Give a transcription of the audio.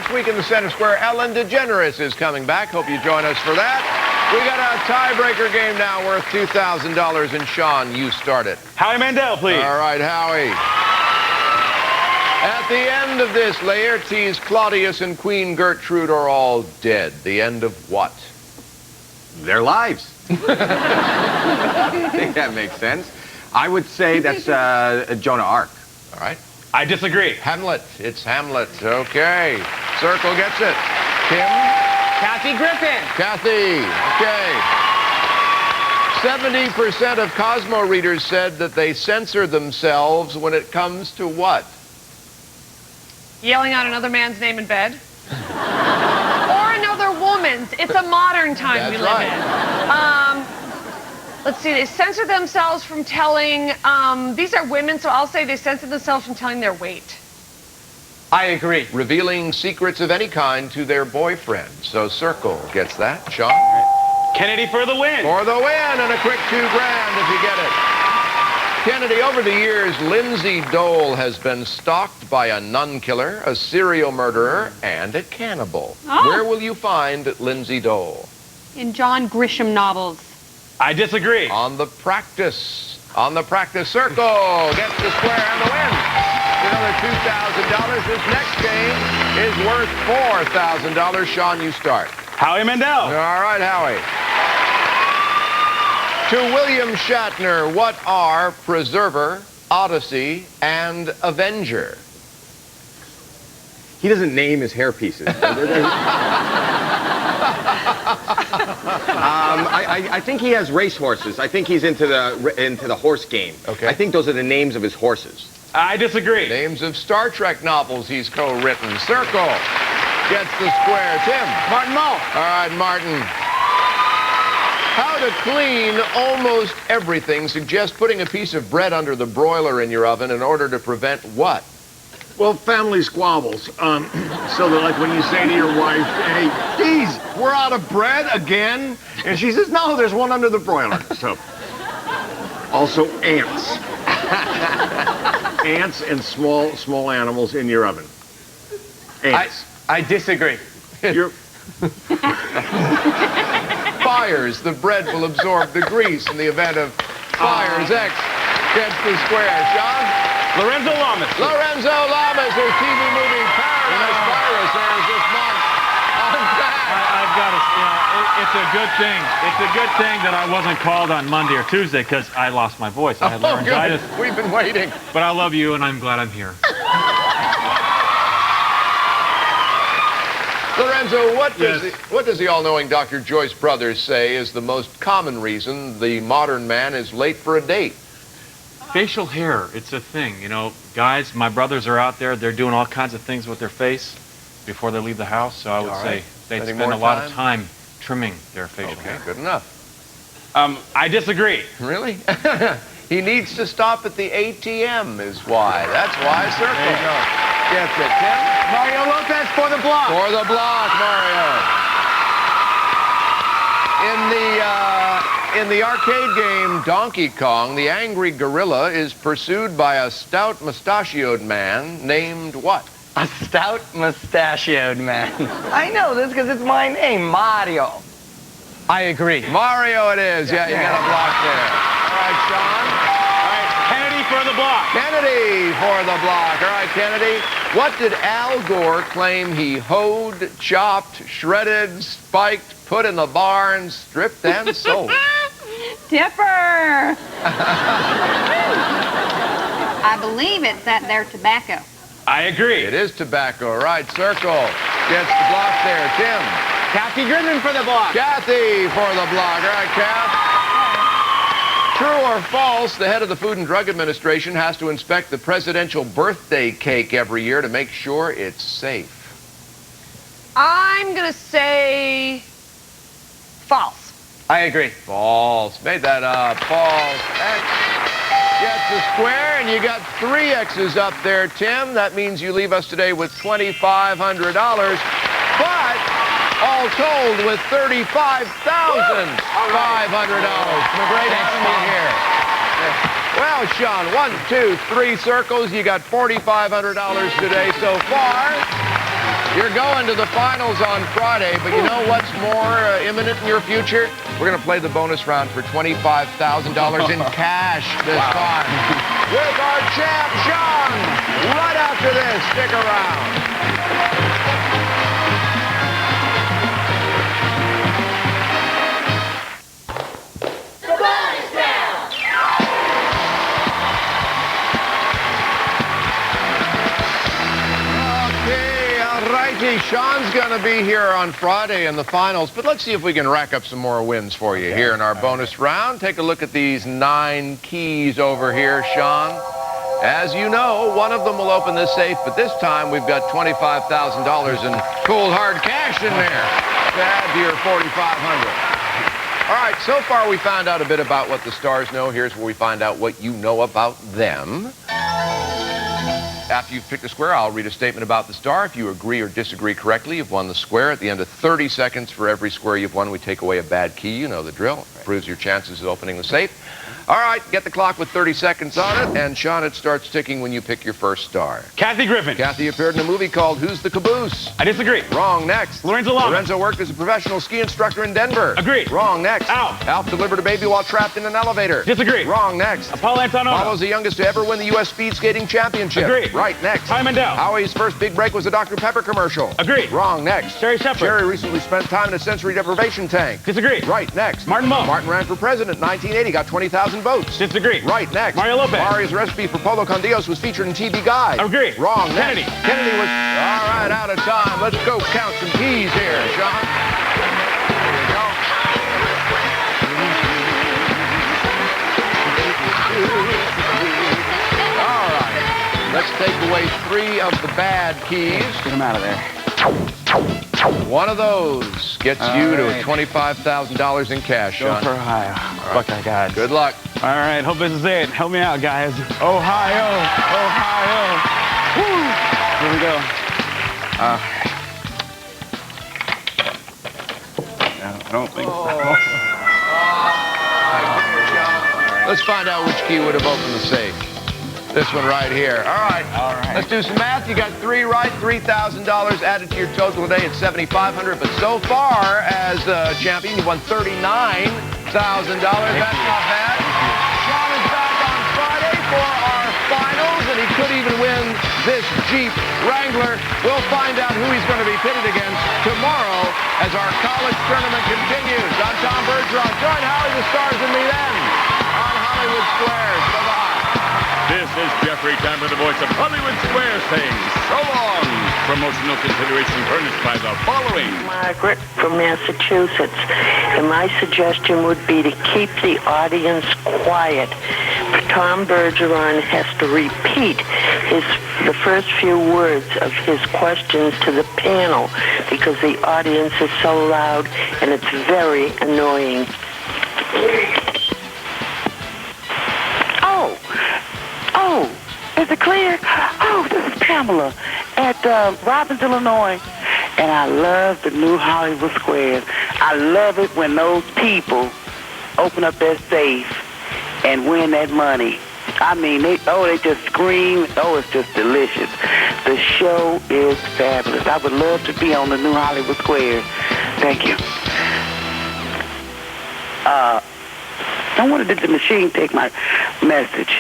Next week in the Center Square, Ellen DeGeneres is coming back. Hope you join us for that. We got a tiebreaker game now worth $2,000. And Sean, you start it. Howie Mandel, please. All right, Howie. At the end of this, Laertes, Claudius, and Queen Gertrude are all dead. The end of what? Their lives. I think that makes sense. I would say that's Joan of Arc. All right. I disagree. Hamlet. It's Hamlet. Okay. Circle gets it. Kim? Kathy Griffin. Kathy. Okay. 70% of Cosmo readers said that they censor themselves when it comes to what? Yelling out another man's name in bed. Or another woman's. It's a modern time we live in. Let's see, they censor themselves from telling, these are women, so I'll say they censor themselves from telling their weight. I agree. Revealing secrets of any kind to their boyfriend. So Circle gets that. Sean? Kennedy for the win. For the win, and a quick $2,000 if you get it. Kennedy, over the years, Lindsay Dole has been stalked by a nun killer, a serial murderer, and a cannibal. Oh. Where will you find Lindsay Dole? In John Grisham novels. I disagree. On the practice. On the practice circle. Gets the square and the win. Another $2,000. This next game is worth $4,000. Sean, you start. Howie Mandel. All right, Howie. To William Shatner, what are Preserver, Odyssey, and Avenger? He doesn't name his hair pieces. I think he has race horses. I think he's into the horse game. Okay. I think those are the names of his horses. I disagree. Names of Star Trek novels he's co-written. Circle gets the square. Tim. Martin Mull. All right, Martin. How to clean almost everything suggests putting a piece of bread under the broiler in your oven in order to prevent what? Well, family squabbles. So that, like, when you say to your wife, hey, geez, we're out of bread again? And she says, no, there's one under the broiler. So, also ants. Ants and small animals in your oven. Ants. I disagree. You're... Fires. The bread will absorb the grease in the event of fires. X gets the square. Sean? Lorenzo Lamas. Lorenzo Lamas, their TV movie Paradise Virus airs this month on Tag. I've got to, it's a good thing. It's a good thing that I wasn't called on Monday or Tuesday because I lost my voice. I had laryngitis. Good. We've been waiting. But I love you, and I'm glad I'm here. Lorenzo, what does the all-knowing Dr. Joyce Brothers say is the most common reason the modern man is late for a date? Facial hair, it's a thing. You know, guys, my brothers are out there. They're doing all kinds of things with their face before they leave the house. So I would say they'd spend a lot of time trimming their facial hair. Good enough. I disagree. Really? He needs to stop at the ATM is why. That's why. Circle. There you go. Gets it. Tim? Mario Lopez for the block. For the block, Mario. In the arcade game Donkey Kong, the angry gorilla is pursued by a stout mustachioed man named what? A stout mustachioed man. I know this because it's my name, Mario. I agree. Mario it is. Yeah, you got a block there. All right, Sean. All right, Kennedy for the block. Kennedy for the block. All right, Kennedy. What did Al Gore claim he hoed, chopped, shredded, spiked, put in the barn, stripped, and sold? Tipper! I believe it's that there tobacco. I agree. It is tobacco. Right, Circle gets the block there. Tim. Kathy Griffin for the block. Kathy for the block. All right, Kath. True or false, the head of the Food and Drug Administration has to inspect the presidential birthday cake every year to make sure it's safe. I'm going to say false. I agree. False. Made that up. False. X gets the square, and you got 3 X's up there, Tim. That means you leave us today with $2,500. But all told with $35,500. Great having you here. Well, Sean, 1, 2, 3 circles. You got $4,500 today so far. You're going to the finals on Friday, but you know what's more imminent in your future? We're going to play the bonus round for $25,000 in cash this time. With our champ, Sean, right after this. Stick around. Righty, Sean's going to be here on Friday in the finals, but let's see if we can rack up some more wins for you here in our bonus round. Take a look at these 9 keys over here, Sean. As you know, one of them will open this safe, but this time we've got $25,000 in cold hard cash in there to add to your $4,500. All right, so far we found out a bit about what the stars know. Here's where we find out what you know about them. After you've picked a square, I'll read a statement about the star. If you agree or disagree correctly, you've won the square. At the end of 30 seconds for every square you've won, we take away a bad key. You know the drill. Improves your chances of opening the safe. All right, get the clock with 30 seconds on it. And, Sean, it starts ticking when you pick your first star. Kathy Griffin. Kathy appeared in a movie called Who's the Caboose? I disagree. Wrong. Next. Lorenzo Lamas. Lorenzo worked as a professional ski instructor in Denver. Agreed. Wrong. Next. Alf. Alf delivered a baby while trapped in an elevator. Disagree. Wrong. Next. Apolo Anton. Apollo's the youngest to ever win the U.S. Speed Skating Championship. Agreed. Right. Next. Howie Mandel. Howie's first big break was a Dr. Pepper commercial. Agreed. Wrong. Next. Sherri. Sherri recently spent time in a sensory deprivation tank. Disagree. Right. Next. Mull. Martin ran for president in 1980, got 20,000 votes. Disagree. Right. Next. Lopez. Maria's recipe for polo con Dios was featured in TV Guide. Agreed. Wrong. Kennedy. Next. Kennedy was... All right, out of time. Let's go count some keys here, Sean. There you go. All right. Let's take away 3 of the bad keys. Get him out of there. One of those gets you to $25,000 in cash, Go Sean. for Ohio. Buckeye guys. Good luck. All right, hope this is it. Help me out, guys. Ohio. Ohio. Woo! Here we go. I don't think so. Let's find out which key would have opened the safe. This one right here. All right. Let's do some math. You got 3 right, $3,000 added to your total today at $7,500. But so far, as champion, you won $39,000. That's not bad. Sean is back on Friday for our finals, and he could even win this Jeep Wrangler. We'll find out who he's going to be pitted against tomorrow as our college tournament continues. I'm Tom Bergeron. Join Howie, the Stars, and me then on Hollywood Squares. Bye-bye. This is Jeffrey Tambor, the voice of Hollywood Squares, saying so long. Promotional consideration furnished by the following. Margaret from Massachusetts. And my suggestion would be to keep the audience quiet. Tom Bergeron has to repeat the first few words of his questions to the panel because the audience is so loud and it's very annoying. Oh, is it clear? Oh, this is Pamela at Robbins, Illinois. And I love the new Hollywood Squares. I love it when those people open up their safe and win that money. I mean, they just scream. Oh, it's just delicious. The show is fabulous. I would love to be on the new Hollywood Squares. Thank you. I wanted the machine take my message.